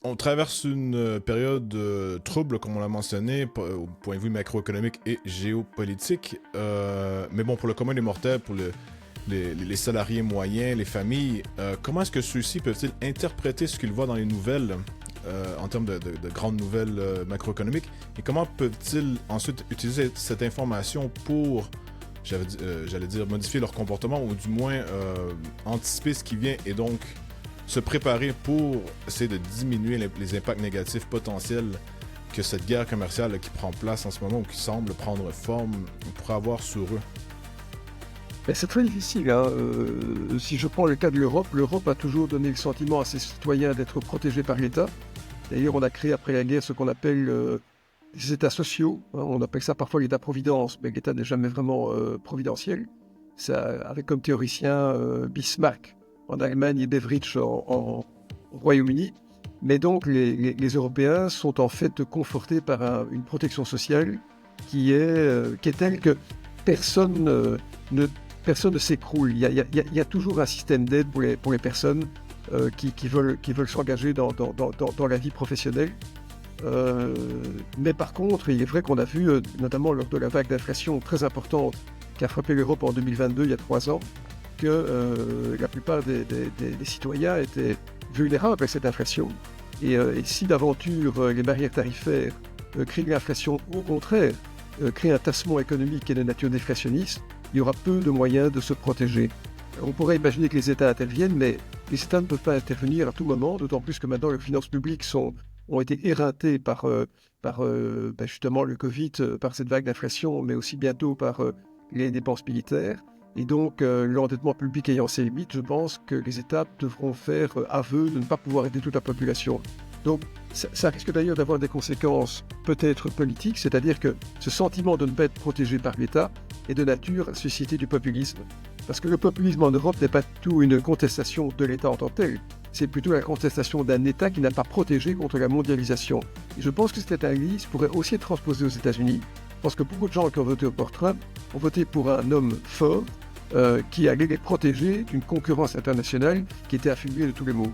On traverse une période trouble, comme on l'a mentionné, au point de vue macroéconomique et géopolitique. Mais bon, pour le commun des mortels, pour les salariés moyens, les familles, comment est-ce que ceux-ci peuvent-ils interpréter ce qu'ils voient dans les nouvelles en termes de grandes nouvelles macroéconomiques et comment peuvent-ils ensuite utiliser cette information pour, j'allais dire, modifier leur comportement ou du moins anticiper ce qui vient et donc se préparer pour essayer de diminuer les impacts négatifs potentiels que cette guerre commerciale qui prend place en ce moment ou qui semble prendre forme pourrait avoir sur eux? Ben, c'est très difficile, hein. Si je prends le cas de l'Europe, l'Europe a toujours donné le sentiment à ses citoyens d'être protégés par l'État. D'ailleurs, on a créé après la guerre ce qu'on appelle les États sociaux, hein. On appelle ça parfois l'État-providence, mais l'État n'est jamais vraiment providentiel. Ça, avec comme théoricien Bismarck en Allemagne et Beveridge au Royaume-Uni. Mais donc, les Européens sont en fait confortés par une protection sociale qui est telle que personne ne s'écroule. Il y a toujours un système d'aide pour les personnes qui veulent s'engager dans la vie professionnelle. Mais par contre, il est vrai qu'on a vu, notamment lors de la vague d'inflation très importante qui a frappé l'Europe en 2022, il y a 3 ans, que la plupart des citoyens étaient vulnérables à cette inflation. Et si d'aventure les barrières tarifaires créent l'inflation, au contraire, créent un tassement économique qui est de nature déflationniste, il y aura peu de moyens de se protéger. On pourrait imaginer que les États interviennent, mais les États ne peuvent pas intervenir à tout moment, d'autant plus que maintenant les finances publiques ont été éreintées par justement le Covid, par cette vague d'inflation, mais aussi bientôt par les dépenses militaires. Et donc, l'endettement public ayant ses limites, je pense que les États devront faire aveu de ne pas pouvoir aider toute la population. Donc, ça risque d'ailleurs d'avoir des conséquences peut-être politiques, c'est-à-dire que ce sentiment de ne pas être protégé par l'État est de nature à susciter du populisme. Parce que le populisme en Europe n'est pas tout une contestation de l'État en tant que tel, c'est plutôt la contestation d'un État qui n'a pas protégé contre la mondialisation. Et je pense que cette analyse pourrait aussi être transposée aux États-Unis. Je pense que beaucoup de gens qui ont voté pour Trump ont voté pour un homme fort qui allait les protéger d'une concurrence internationale qui était affublée de tous les maux.